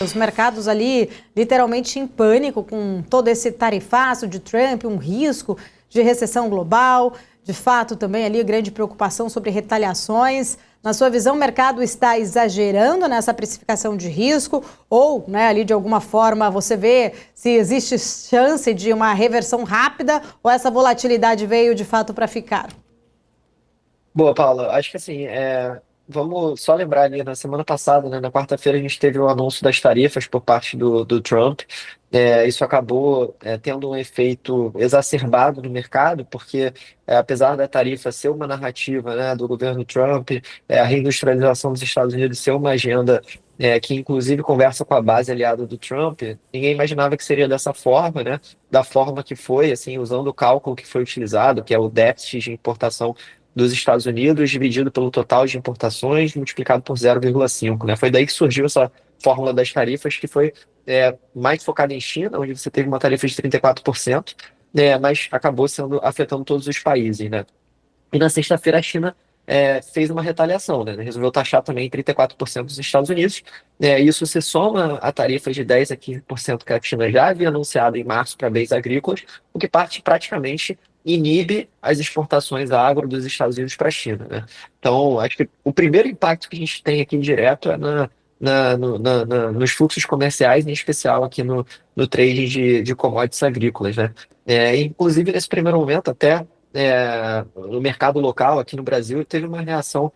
Os mercados ali literalmente em pânico com todo esse tarifaço de Trump, um risco de recessão global, de fato também ali grande preocupação sobre retaliações. Na sua visão, o mercado está exagerando nessa precificação de risco ou, ali de alguma forma você vê se existe chance de uma reversão rápida ou essa volatilidade veio de fato para ficar? Boa, Paula. Acho que assim, vamos só lembrar ali, na semana passada, né, na quarta-feira, a gente teve o anúncio das tarifas por parte do Trump. Isso acabou, tendo um efeito exacerbado no mercado, porque apesar da tarifa ser uma narrativa, né, do governo Trump, a reindustrialização dos Estados Unidos ser uma agenda que inclusive conversa com a base aliada do Trump, ninguém imaginava que seria dessa forma, né, da forma que foi, assim, usando o cálculo que foi utilizado, que é o déficit de importação dos Estados Unidos dividido pelo total de importações multiplicado por 0,5, né? Foi daí que surgiu essa fórmula das tarifas, que foi mais focada em China, onde você teve uma tarifa de 34%, mas acabou sendo afetando todos os países, né? E na sexta-feira a China fez uma retaliação, né? Resolveu taxar também 34% dos Estados Unidos. Isso se soma a tarifa de 10 a 15% que a China já havia anunciado em março para bens agrícolas, o que praticamente inibe as exportações agro dos Estados Unidos para a China, né? Então, acho que o primeiro impacto que a gente tem aqui direto é nos fluxos comerciais, em especial aqui no trade de commodities agrícolas, né? Inclusive, nesse primeiro momento, até no mercado local aqui no Brasil teve uma reação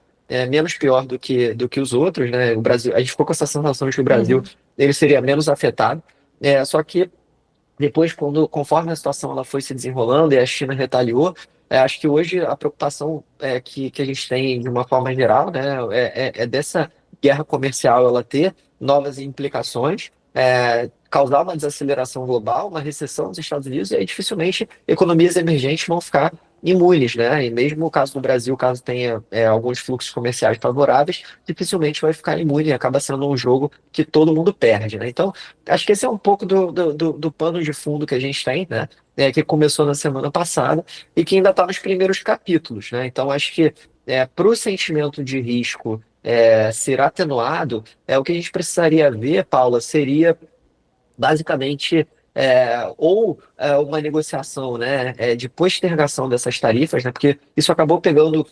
menos pior do que os outros, né? O Brasil, a gente ficou com essa sensação de que o Brasil Uhum. ele seria menos afetado, só que depois, conforme a situação ela foi se desenrolando e a China retaliou, acho que hoje a preocupação que a gente tem de uma forma geral, né, é dessa guerra comercial ela ter novas implicações, causar uma desaceleração global, uma recessão nos Estados Unidos, e aí dificilmente economias emergentes vão ficar imunes, né? E mesmo no caso do Brasil, caso tenha alguns fluxos comerciais favoráveis, dificilmente vai ficar imune, acaba sendo um jogo que todo mundo perde, né? Então, acho que esse é um pouco do pano de fundo que a gente tem, né? Que começou na semana passada e que ainda está nos primeiros capítulos, né? Então, acho que para o sentimento de risco ser atenuado, o que a gente precisaria ver, Paula, seria basicamente uma negociação, né, de postergação dessas tarifas, né, porque isso acabou pegando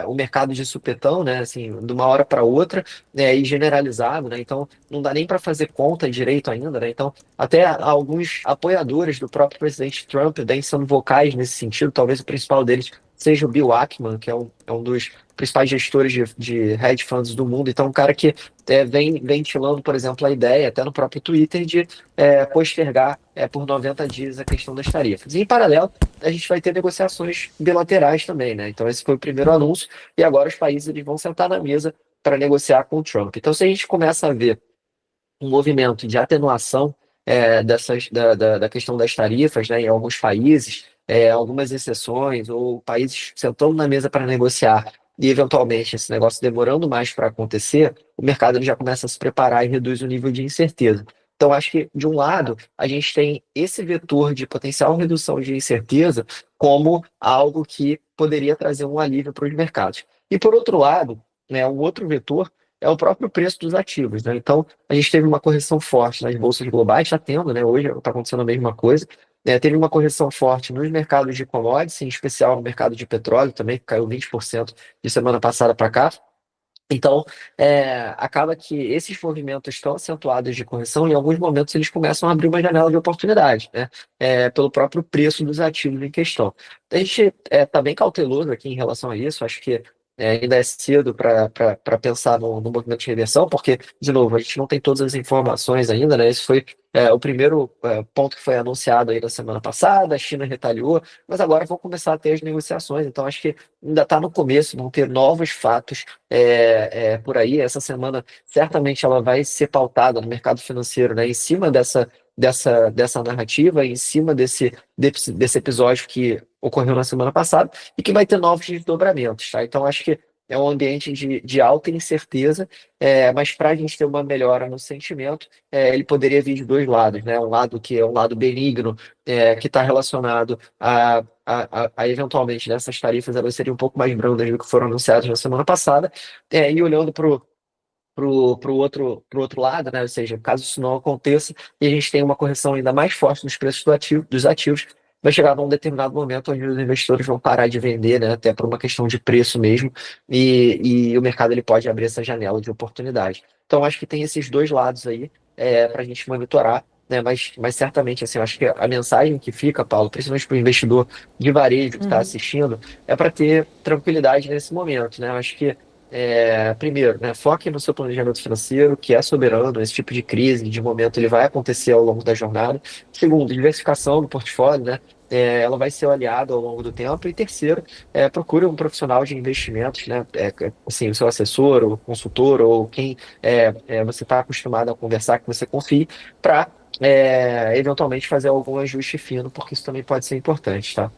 o mercado de supetão, né, assim, de uma hora para outra, e generalizado, né, então não dá nem para fazer conta direito ainda, né, então até alguns apoiadores do próprio presidente Trump vêm sendo vocais nesse sentido, talvez o principal deles seja o Bill Ackman, que é um dos principais gestores de hedge funds do mundo, então um cara que vem ventilando, por exemplo, a ideia, até no próprio Twitter, de postergar por 90 dias a questão das tarifas. E, em paralelo, a gente vai ter negociações bilaterais também, né? Então, esse foi o primeiro anúncio, e agora os países eles vão sentar na mesa para negociar com o Trump. Então, se a gente começa a ver um movimento de atenuação da questão das tarifas, né, em alguns países, algumas exceções, ou países sentando na mesa para negociar e, eventualmente, esse negócio demorando mais para acontecer, o mercado ele já começa a se preparar e reduz o nível de incerteza. Então, acho que, de um lado, a gente tem esse vetor de potencial redução de incerteza como algo que poderia trazer um alívio para os mercados. E, por outro lado, né, um outro vetor é o próprio preço dos ativos, né? Então, a gente teve uma correção forte nas bolsas globais, está tendo, né? Hoje está acontecendo a mesma coisa. Teve uma correção forte nos mercados de commodities, em especial no mercado de petróleo também, que caiu 20% de semana passada para cá. Então, acaba que esses movimentos estão acentuados de correção, e em alguns momentos eles começam a abrir uma janela de oportunidade, né? Pelo próprio preço dos ativos em questão. A gente está bem cauteloso aqui em relação a isso, acho que ainda é cedo para pensar no movimento de reversão, porque, de novo, a gente não tem todas as informações ainda, né? Esse foi o primeiro ponto que foi anunciado aí na semana passada, a China retaliou, mas agora vão começar a ter as negociações, então acho que ainda está no começo, vão ter novos fatos por aí. Essa semana certamente ela vai ser pautada no mercado financeiro, né, em cima dessa narrativa, em cima desse episódio que ocorreu na semana passada e que vai ter novos desdobramentos, tá? Então acho que é um ambiente de alta incerteza, mas para a gente ter uma melhora no sentimento, ele poderia vir de dois lados, né? Um lado que é um lado benigno, que está relacionado eventualmente nessas tarifas elas seriam um pouco mais brandas do que foram anunciadas na semana passada, e olhando pro outro lado, né? Ou seja, caso isso não aconteça e a gente tem uma correção ainda mais forte nos preços dos ativos, vai chegar num determinado momento onde os investidores vão parar de vender, né? Até por uma questão de preço mesmo, e o mercado ele pode abrir essa janela de oportunidade. Então, acho que tem esses dois lados aí para a gente monitorar. Né, mas certamente, assim, eu acho que a mensagem que fica, Paulo, principalmente para o investidor de varejo que está Uhum. assistindo, é para ter tranquilidade nesse momento, né? Eu acho que primeiro, né, foque no seu planejamento financeiro, que é soberano, esse tipo de crise, de momento, ele vai acontecer ao longo da jornada. Segundo, diversificação do portfólio, né, ela vai ser aliada ao longo do tempo. E terceiro, procure um profissional de investimentos, né, assim, o seu assessor, ou consultor, ou quem você está acostumado a conversar, que você confie, para eventualmente fazer algum ajuste fino, porque isso também pode ser importante, tá?